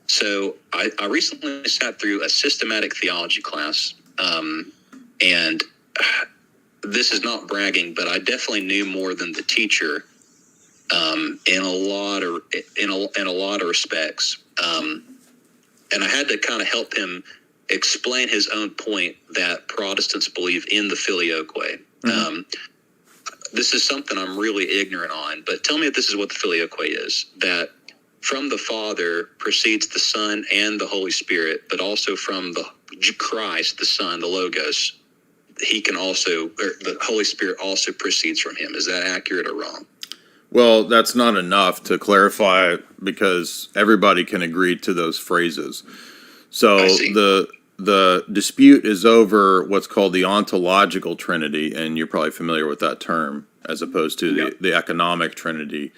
So I recently sat through a systematic theology class, and this is not bragging, but I definitely knew more than the teacher in a lot of respects. And I had to kind of help him explain his own point that Protestants believe in the Filioque way. Mm-hmm. This is something I'm really ignorant on, but tell me if this is what the Filioque is, that from the Father proceeds the Son and the Holy Spirit, but also from the Christ, the Son, the Logos, he can also, or the Holy Spirit also proceeds from him. Is that accurate or wrong? Well, that's not enough to clarify because everybody can agree to those phrases. So the dispute is over what's called the ontological Trinity, and you're probably familiar with that term, as opposed to the economic Trinity.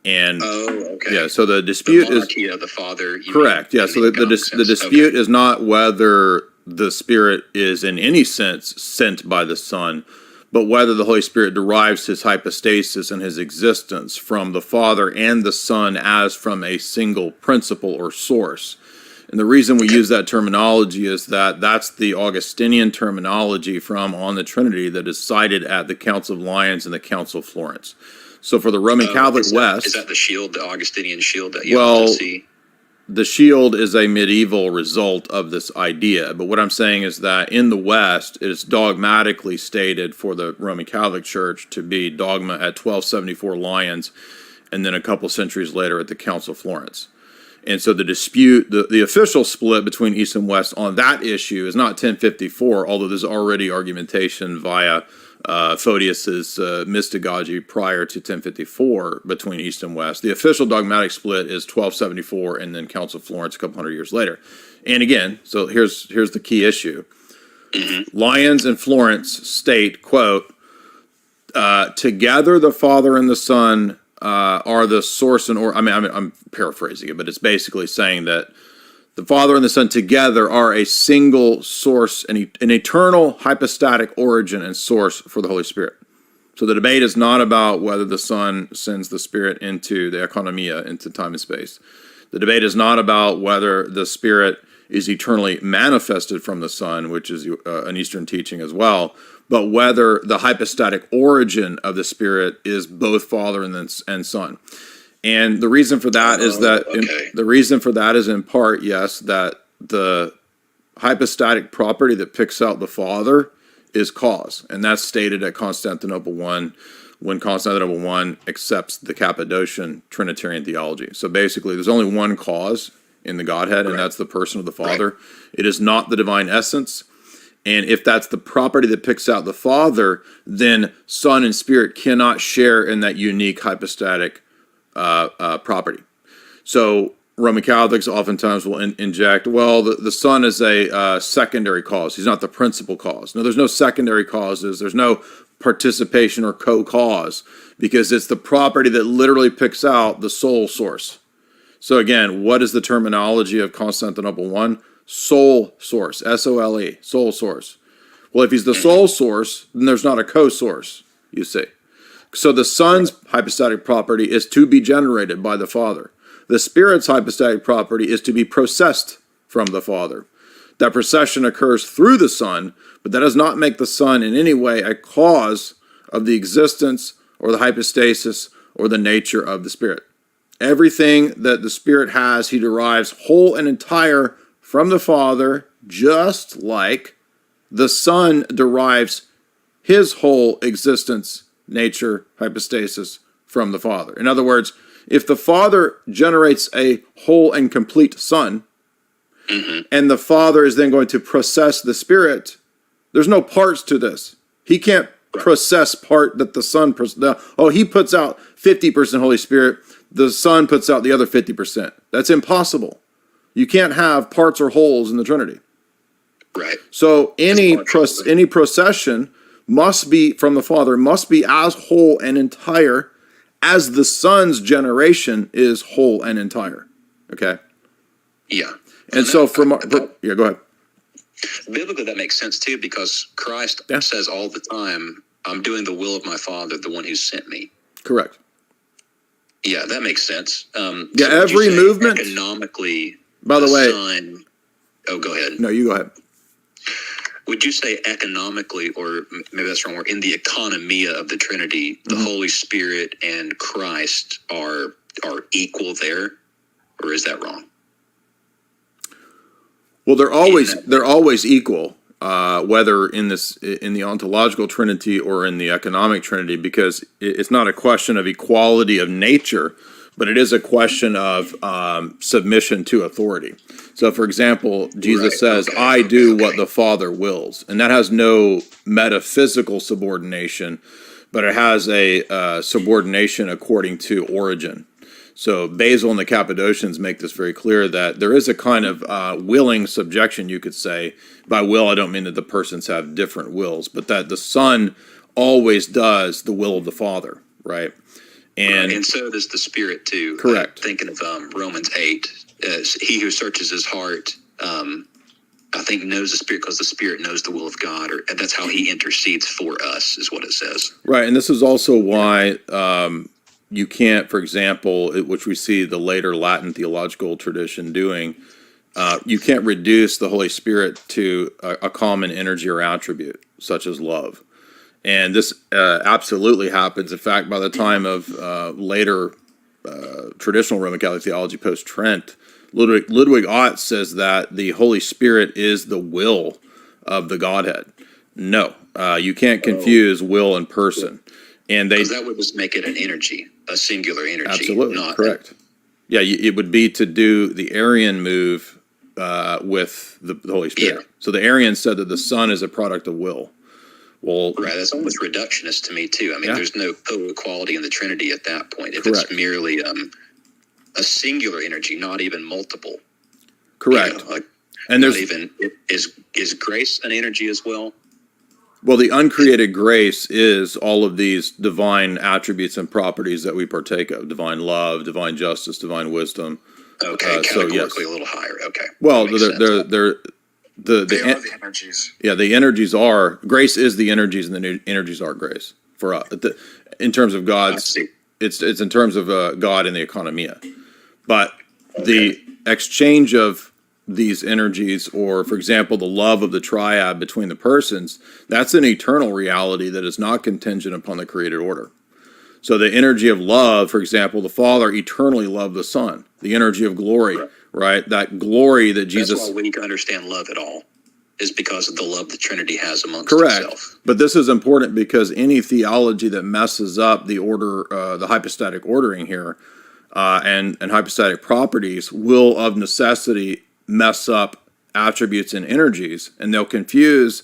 And so the dispute the monarchy of the Father. Correct. Yeah. So the dispute is not whether the Spirit is in any sense sent by the Son, but whether the Holy Spirit derives his hypostasis and his existence from the Father and the Son as from a single principle or source. And the reason we use that terminology is that that's the Augustinian terminology from On the Trinity that is cited at the Council of Lyons and the Council of Florence. So for the Roman Catholic West... Is that the shield, the Augustinian shield that you often see? The shield is a medieval result of this idea. But what I'm saying is that in the West, it is dogmatically stated for the Roman Catholic Church to be dogma at 1274 Lyons, and then a couple centuries later at the Council of Florence. And so the dispute, the official split between East and West on that issue is not 1054, although there's already argumentation via Photius's mystagogy prior to 1054 between East and West. The official dogmatic split is 1274 and then Council of Florence a couple hundred years later. And again, so here's the key issue. Lyons and Florence state, quote, together the Father and the Son are the source and I'm paraphrasing it, but it's basically saying that the Father and the Son together are a single source, an eternal hypostatic origin and source for the Holy Spirit. So the debate is not about whether the Son sends the Spirit into the economia, into time and space. The debate is not about whether the Spirit is eternally manifested from the Son, which is an Eastern teaching as well, but whether the hypostatic origin of the Spirit is both Father and Son. And the reason for that is in part, yes, that the hypostatic property that picks out the Father is cause. And that's stated at Constantinople I, when Constantinople I accepts the Cappadocian Trinitarian theology. So basically, there's only one cause in the Godhead, and that's the person of the Father. It is not the divine essence. And if that's the property that picks out the Father, then Son and Spirit cannot share in that unique hypostatic property. So Roman Catholics oftentimes will inject, well, the Son is a secondary cause. He's not the principal cause. No, there's no secondary causes. There's no participation or co-cause, because it's the property that literally picks out the sole source. So again, what is the terminology of Constantinople I? Sole source, S-O-L-E, sole source. Well, if he's the sole source, then there's not a co-source, you see. So the Son's hypostatic property is to be generated by the Father. The Spirit's hypostatic property is to be processed from the Father. That procession occurs through the Son, but that does not make the Son in any way a cause of the existence or the hypostasis or the nature of the Spirit. Everything that the Spirit has, he derives whole and entire from the Father, just like the Son derives his whole existence, nature, hypostasis from the Father. In other words, if the Father generates a whole and complete Son, and the Father is then going to process the Spirit, there's no parts to this. He can't process part that the Son, he puts out 50% Holy Spirit, the Son puts out the other 50%. That's impossible. You can't have parts or wholes in the Trinity. Right. So any procession must be from the Father, must be as whole and entire as the Son's generation is whole and entire. Okay? Yeah. And so go ahead. Biblically, that makes sense too, because Christ says all the time, I'm doing the will of my Father, the one who sent me. Correct. Yeah, that makes sense. Every movement. Economically, By the way, Son, oh, go ahead. no, you go ahead. Would you say economically, or maybe that's wrong, or in the economia of the Trinity, the Holy Spirit and Christ are equal there, or is that wrong? Well, they're always equal, whether in the ontological Trinity or in the economic Trinity, because it's not a question of equality of nature, but it is a question of submission to authority. So, for example, Jesus says, "I do what the Father wills," and that has no metaphysical subordination, but it has a subordination according to origin. So Basil and the Cappadocians make this very clear, that there is a kind of willing subjection, you could say. By will, I don't mean that the persons have different wills, but that the Son always does the will of the Father, right? And so does the Spirit too. Correct. Thinking of Romans 8, he who searches his heart, I think knows the Spirit because the Spirit knows the will of God, and that's how he intercedes for us, is what it says. Right, and this is also why you can't, for example, which we see the later Latin theological tradition doing, you can't reduce the Holy Spirit to a common energy or attribute, such as love. And this absolutely happens. In fact, by the time of later traditional Roman Catholic theology post-Trent, Ludwig Ott says that the Holy Spirit is the will of the Godhead. No, you can't confuse will and person. And that would just make it an energy, a singular energy. Absolutely, not correct. Yeah, it would be to do the Arian move with the Holy Spirit. Yeah. So the Arians said that the Son is a product of will. Well, right, that's almost reductionist to me too. I mean, there's no co-equality in the Trinity at that point. If correct. It's merely a singular energy, not even multiple. Correct. And there's even is grace an energy as well? Well, the uncreated grace is all of these divine attributes and properties that we partake of: divine love, divine justice, divine wisdom. Okay, categorically a little higher. Okay. Well, they're they are the energies. Yeah, the energies are grace is the energies, and the energies are grace for us. In terms of God's, it's in terms of God in the economia, but the exchange of these energies, or for example, the love of the triad between the persons, that's an eternal reality that is not contingent upon the created order. So the energy of love, for example, the Father eternally loved the Son. The energy of glory, right? That glory that Jesus... That's why we can understand love at all, is because of the love the Trinity has amongst correct. itself. But this is important because any theology that messes up the order, the hypostatic ordering here, and hypostatic properties will of necessity mess up attributes and energies, and they'll confuse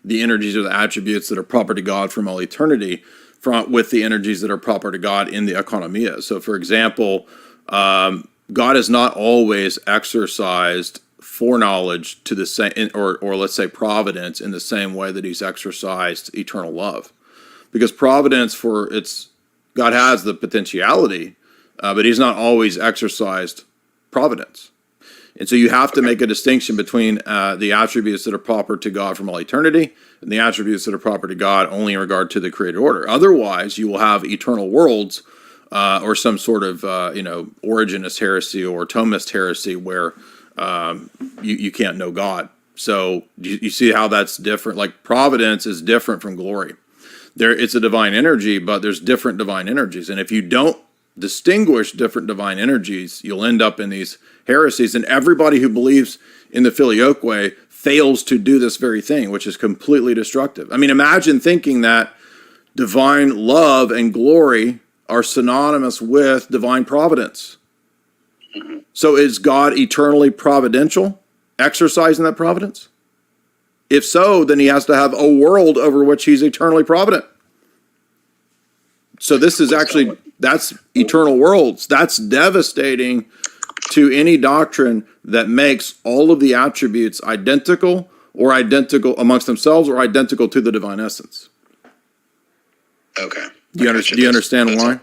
the energies or the attributes that are proper to God from all eternity with the energies that are proper to God in the economia. So, for example, God has not always exercised foreknowledge to the same, or let's say providence, in the same way that He's exercised eternal love, because providence God has the potentiality, but He's not always exercised providence. And so you have to make a distinction between the attributes that are proper to God from all eternity and the attributes that are proper to God only in regard to the created order. Otherwise, you will have eternal worlds or some sort of Origenist heresy or Thomist heresy where you can't know God. So you see how that's different? Like providence is different from glory. It's a divine energy, but there's different divine energies. And if you don't distinguish different divine energies, you'll end up in these heresies, and everybody who believes in the Filioque way fails to do this very thing, which is completely destructive. I mean, imagine thinking that divine love and glory are synonymous with divine providence. So is God eternally providential, exercising that providence? If so, then He has to have a world over which He's eternally provident. So this is that's eternal worlds. That's devastating to any doctrine that makes all of the attributes identical amongst themselves or identical to the divine essence. Okay. Do you understand why?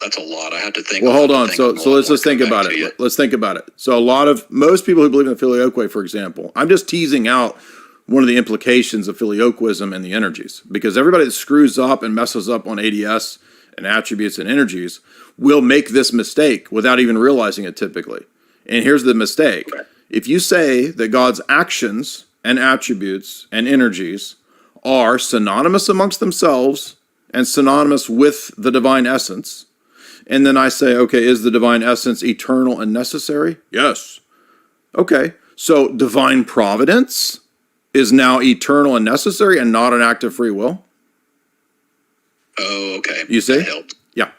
That's a lot. I have to think. Well, hold on. So let's just think about it. Let's think about it. So most people who believe in the Filioque, for example, I'm just teasing out one of the implications of Filioquism and the energies, because everybody that screws up and messes up on ADS and attributes and energies will make this mistake without even realizing it typically. And here's the mistake. Okay. If you say that God's actions and attributes and energies are synonymous amongst themselves and synonymous with the divine essence, and then I say, okay, is the divine essence eternal and necessary? Yes. Okay, so divine providence is now eternal and necessary and not an act of free will? Oh, okay. You see? That helped. Yeah.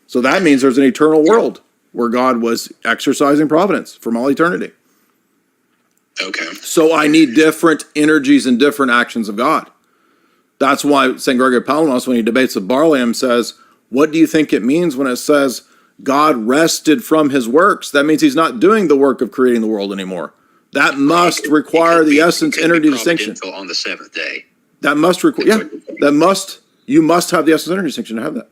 So that means there's an eternal world where God was exercising providence from all eternity. Okay. So I need different energies and different actions of God. That's why St. Gregory of Palamas, when he debates with Barlaam, says, what do you think it means when it says God rested from his works? That means he's not doing the work of creating the world anymore. That must require the essence energy distinction. On the seventh day. That must require, you must have the essence energy distinction to have that.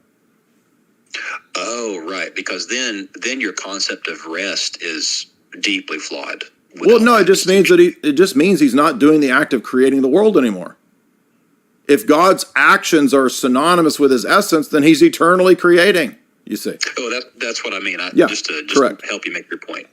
Oh, right. Because then your concept of rest is deeply flawed. Well, no, it just means that it just means he's not doing the act of creating the world anymore. If God's actions are synonymous with his essence, then he's eternally creating, you see. Oh, that's what I mean. Yeah, Just to correct. help you make your point.